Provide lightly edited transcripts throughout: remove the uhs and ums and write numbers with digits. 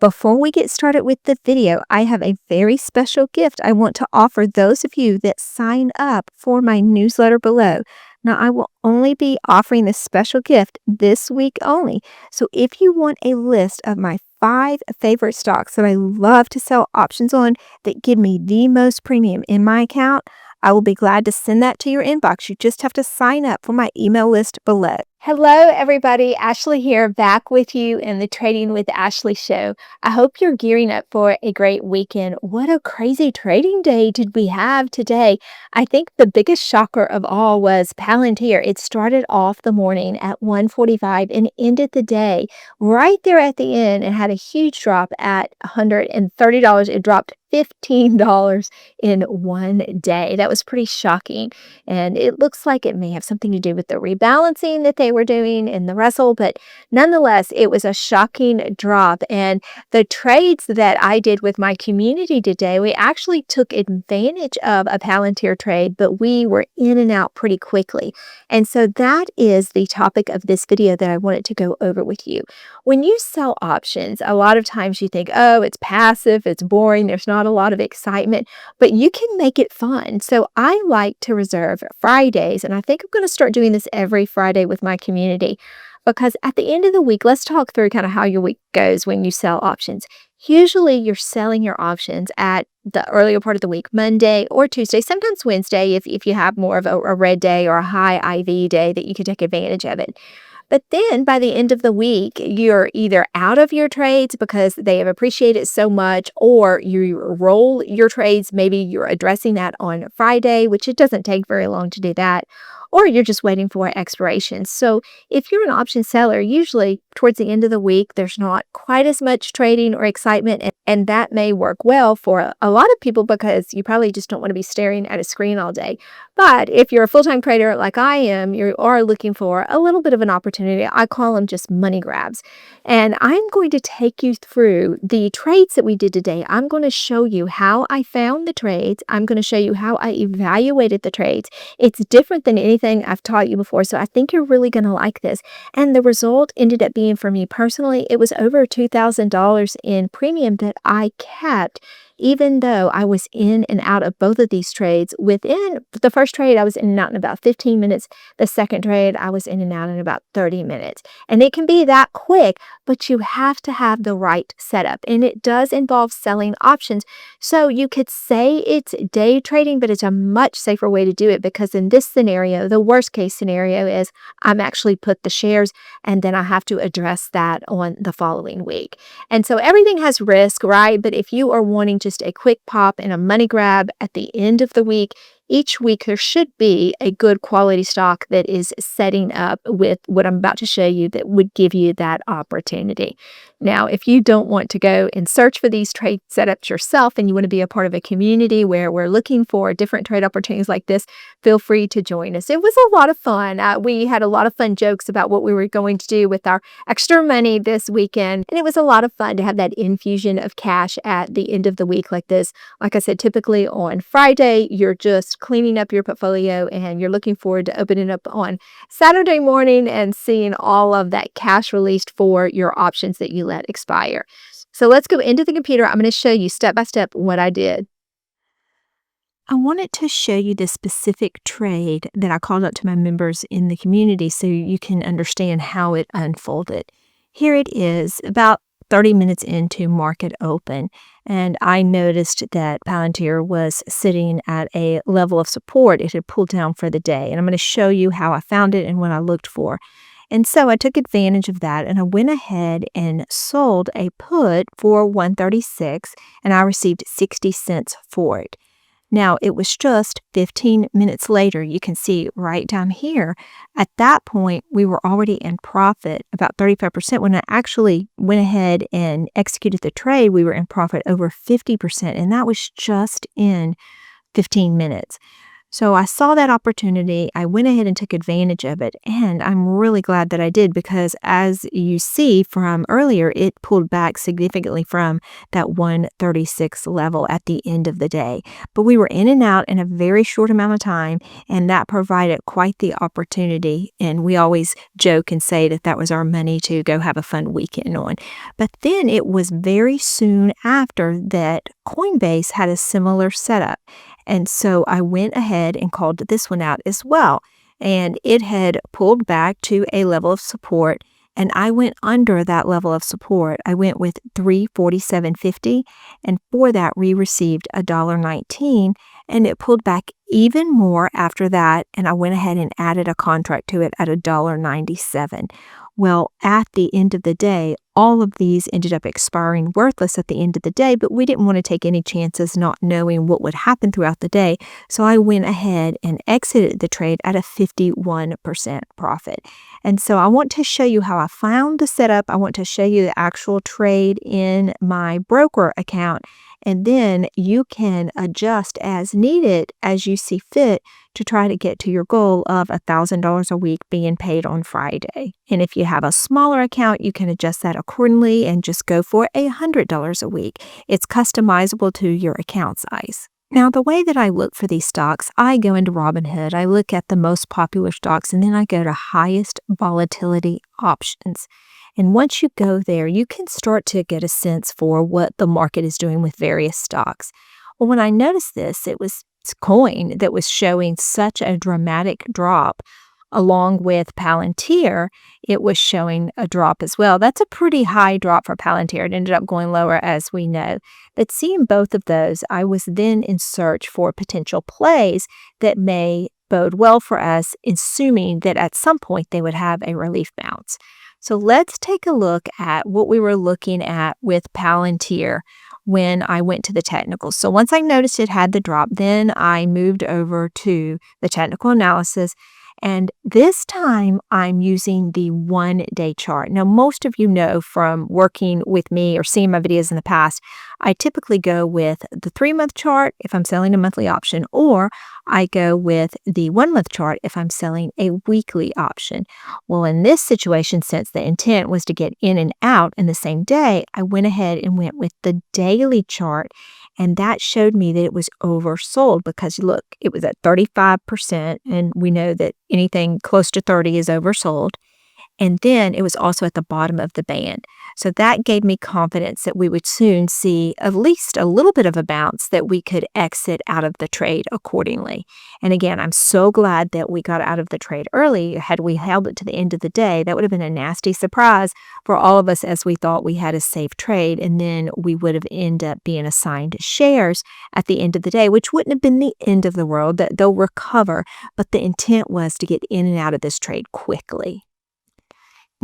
Before we get started with the video, I have a very special gift I want to offer those of you that sign up for my newsletter below. Now, I will only be offering this special gift this week only. So if you want a list of my 5 favorite stocks that I love to sell options on that give me the most premium in my account, I will be glad to send that to your inbox. You just have to sign up for my email list below. Hello, everybody. Ashley here, back with you in the Trading with Ashley show. I hope you're gearing up for a great weekend. What a crazy trading day did we have today? I think the biggest shocker of all was Palantir. It started off the morning at 1:45 and ended the day right there at the end and had a huge drop at $130. It dropped $15 in one day. That was pretty shocking. And it looks like it may have something to do with the rebalancing that they were doing in the Russell, but nonetheless, it was a shocking drop. And the trades that I did with my community today, we actually took advantage of a Palantir trade, but we were in and out pretty quickly. And so that is the topic of this video that I wanted to go over with you. When you sell options, a lot of times you think, oh, it's passive, it's boring, there's not a lot of excitement, but you can make it fun. So I like to reserve Fridays, and I think I'm going to start doing this every Friday with my community, because at the end of the week, let's talk through kind of how your week goes when you sell options. Usually you're selling your options at the earlier part of the week, Monday or Tuesday, sometimes Wednesday if you have more of a red day or a high IV day that you can take advantage of it. But then by the end of the week, you're either out of your trades because they have appreciated so much, or you roll your trades. Maybe you're addressing that on Friday, which it doesn't take very long to do that, or you're just waiting for expiration. So if you're an option seller, usually towards the end of the week, there's not quite as much trading or excitement, and that may work well for a lot of people because you probably just don't want to be staring at a screen all day. But if you're a full-time trader like I am, you are looking for a little bit of an opportunity. I call them just money grabs. And I'm going to take you through the trades that we did today. I'm going to show you how I found the trades. I'm going to show you how I evaluated the trades. It's different than anything I've taught you before, so I think you're really going to like this. And the result ended up being, for me personally, it was over $2,000 in premium that I kept, even though I was in and out of both of these trades. Within the first trade, I was in and out in about 15 minutes. The second trade, I was in and out in about 30 minutes. And it can be that quick, but you have to have the right setup. And it does involve selling options. So you could say it's day trading, but it's a much safer way to do it, because in this scenario, the worst case scenario is I'm actually put the shares and then I have to address that on the following week. And so everything has risk, right? But if you are wanting just a quick pop and a money grab at the end of the week, each week there should be a good quality stock that is setting up with what I'm about to show you that would give you that opportunity. Now, if you don't want to go and search for these trade setups yourself and you want to be a part of a community where we're looking for different trade opportunities like this, feel free to join us. It was a lot of fun. We had a lot of fun jokes about what we were going to do with our extra money this weekend. And it was a lot of fun to have that infusion of cash at the end of the week like this. Like I said, typically on Friday, you're just cleaning up your portfolio and you're looking forward to opening up on Saturday morning and seeing all of that cash released for your options that you let expire. So let's go into the computer. I'm going to show you step by step what I did. I wanted to show you this specific trade that I called out to my members in the community so you can understand how it unfolded. Here it is, about 30 minutes into market open, and I noticed that Palantir was sitting at a level of support. It had pulled down for the day, and I'm going to show you how I found it and what I looked for. And so I took advantage of that, and I went ahead and sold a put for 136, and I received 60 cents for it. Now, it was just 15 minutes later. You can see right down here. At that point, we were already in profit, about 35%. When I actually went ahead and executed the trade, we were in profit over 50%, and that was just in 15 minutes. So I saw that opportunity. I went ahead and took advantage of it. And I'm really glad that I did because, as you see from earlier, it pulled back significantly from that 136 level at the end of the day. But we were in and out in a very short amount of time, and that provided quite the opportunity. And we always joke and say that that was our money to go have a fun weekend on. But then it was very soon after that Coinbase had a similar setup. And so I went ahead and called this one out as well. And it had pulled back to a level of support. And I went under that level of support. I went with 347.50. And for that, we received $1.19. And it pulled back even more after that. And I went ahead and added a contract to it at $1.97. Well, at the end of the day, all of these ended up expiring worthless at the end of the day, but we didn't want to take any chances not knowing what would happen throughout the day. So I went ahead and exited the trade at a 51% profit. And so I want to show you how I found the setup. I want to show you the actual trade in my broker account. And then you can adjust as needed as you see fit to try to get to your goal of $1,000 a week being paid on Friday. And if you have a smaller account, you can adjust that accordingly and just go for $100 a week. It's customizable to your account size. Now, the way that I look for these stocks, I go into Robinhood, I look at the most popular stocks, and then I go to highest volatility options. And once you go there, you can start to get a sense for what the market is doing with various stocks. Well, when I noticed this, it was coin that was showing such a dramatic drop. Along with Palantir, it was showing a drop as well. That's a pretty high drop for Palantir. It ended up going lower, as we know. But seeing both of those, I was then in search for potential plays that may bode well for us, assuming that at some point they would have a relief bounce. So let's take a look at what we were looking at with Palantir when I went to the technicals. So once I noticed it had the drop, then I moved over to the technical analysis. And this time I'm using the 1-day chart. Now, most of you know from working with me or seeing my videos in the past, I typically go with the 3-month chart if I'm selling a monthly option, or I go with the 1-month chart if I'm selling a weekly option. Well, in this situation, since the intent was to get in and out in the same day, I went ahead and went with the daily chart. And that showed me that it was oversold because look, it was at 35%. And we know that anything close to 30 is oversold. And then it was also at the bottom of the band. So that gave me confidence that we would soon see at least a little bit of a bounce that we could exit out of the trade accordingly. And again, I'm so glad that we got out of the trade early. Had we held it to the end of the day, that would have been a nasty surprise for all of us as we thought we had a safe trade. And then we would have ended up being assigned shares at the end of the day, which wouldn't have been the end of the world, that they'll recover. But the intent was to get in and out of this trade quickly.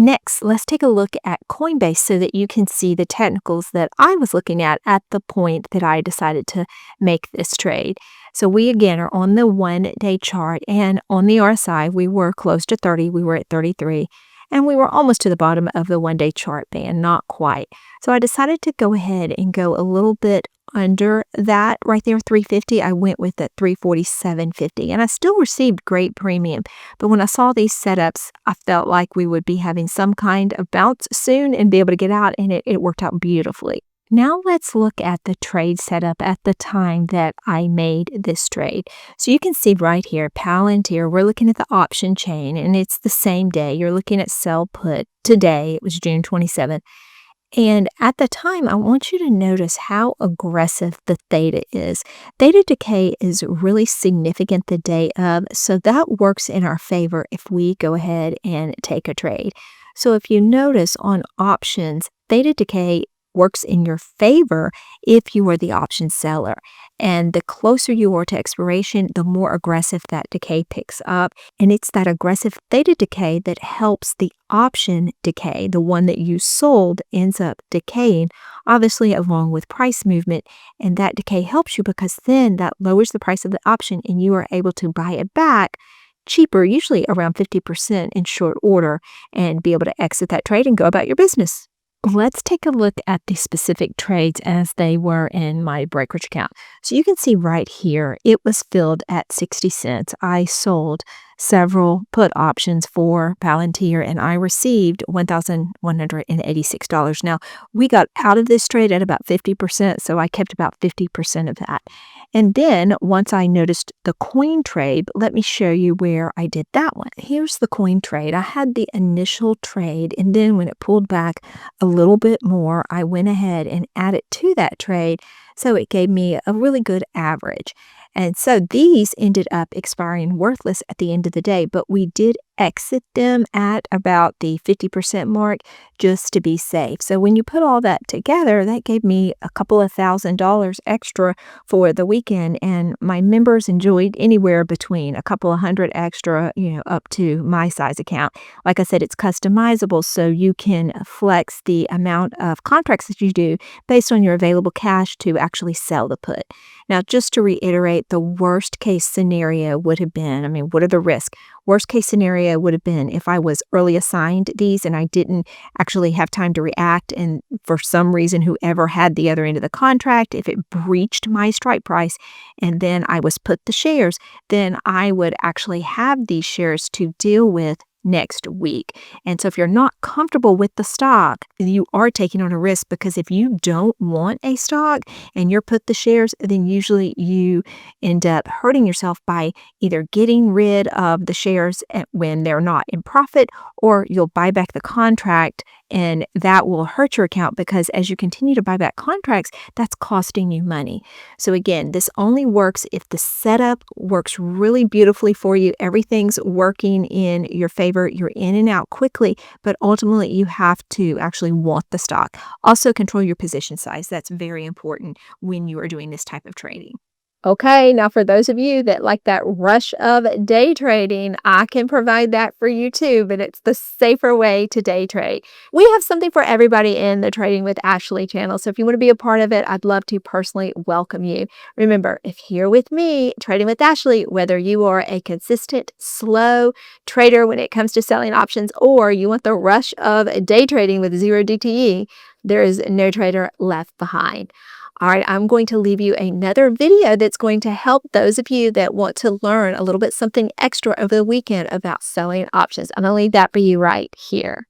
Next, let's take a look at Coinbase so that you can see the technicals that I was looking at the point that I decided to make this trade. So we again are on the 1-day chart, and on the RSI, we were close to 30. We were at 33, and we were almost to the bottom of the 1-day chart band, not quite. So I decided to go ahead and go a little bit under that right there, 350. I went with it 347.50, and I still received great premium. But when I saw these setups, I felt like we would be having some kind of bounce soon and be able to get out, and it worked out beautifully. Now let's look at the trade setup at the time that I made this trade. So you can see right here, Palantir, we're looking at the option chain, and it's the same day. You're looking at sell put today. It was June 27th. And at the time, I want you to notice how aggressive the theta is. Theta decay is really significant the day of, so that works in our favor if we go ahead and take a trade. So if you notice on options, theta decay works in your favor if you are the option seller. And the closer you are to expiration, the more aggressive that decay picks up. And it's that aggressive theta decay that helps the option decay. The one that you sold ends up decaying, obviously along with price movement. And that decay helps you because then that lowers the price of the option and you are able to buy it back cheaper, usually around 50% in short order, and be able to exit that trade and go about your business. Let's take a look at the specific trades as they were in my brokerage account. So you can see right here, it was filled at 60 cents. I sold several put options for Palantir and I received $1,186. Now, we got out of this trade at about 50%, so I kept about 50% of that. And then once I noticed the coin trade, let me show you where I did that one. Here's the coin trade. I had the initial trade, and then when it pulled back a little bit more, I went ahead and added to that trade. So it gave me a really good average. And so these ended up expiring worthless at the end of the day, but we did exit them at about the 50% mark just to be safe. So when you put all that together, that gave me a couple of $1,000 extra for the weekend. And my members enjoyed anywhere between a couple of hundred extra, up to my size account. Like I said, it's customizable, so you can flex the amount of contracts that you do based on your available cash to actually sell the put. Now, just to reiterate, the worst case scenario would have been, what are the risks? Worst case scenario would have been if I was early assigned these and I didn't actually have time to react, and for some reason, whoever had the other end of the contract, if it breached my strike price and then I was put the shares, then I would actually have these shares to deal with next week. And so if you're not comfortable with the stock, you are taking on a risk, because if you don't want a stock and you're put the shares, then usually you end up hurting yourself by either getting rid of the shares when they're not in profit, or you'll buy back the contract, and that will hurt your account, because as you continue to buy back contracts, that's costing you money. So again, this only works if the setup works really beautifully for you. Everything's working in your favor. You're in and out quickly, but ultimately you have to actually want the stock. Also, control your position size. That's very important when you are doing this type of trading. Okay, now for those of you that like that rush of day trading, I can provide that for you too, but it's the safer way to day trade. We have something for everybody in the Trading with Ashley channel, so if you want to be a part of it, I'd love to personally welcome you. Remember, if you're with me, Trading with Ashley, whether you are a consistent, slow trader when it comes to selling options, or you want the rush of day trading with zero DTE, there is no trader left behind. All right, I'm going to leave you another video that's going to help those of you that want to learn a little bit something extra over the weekend about selling options. I'm going to leave that for you right here.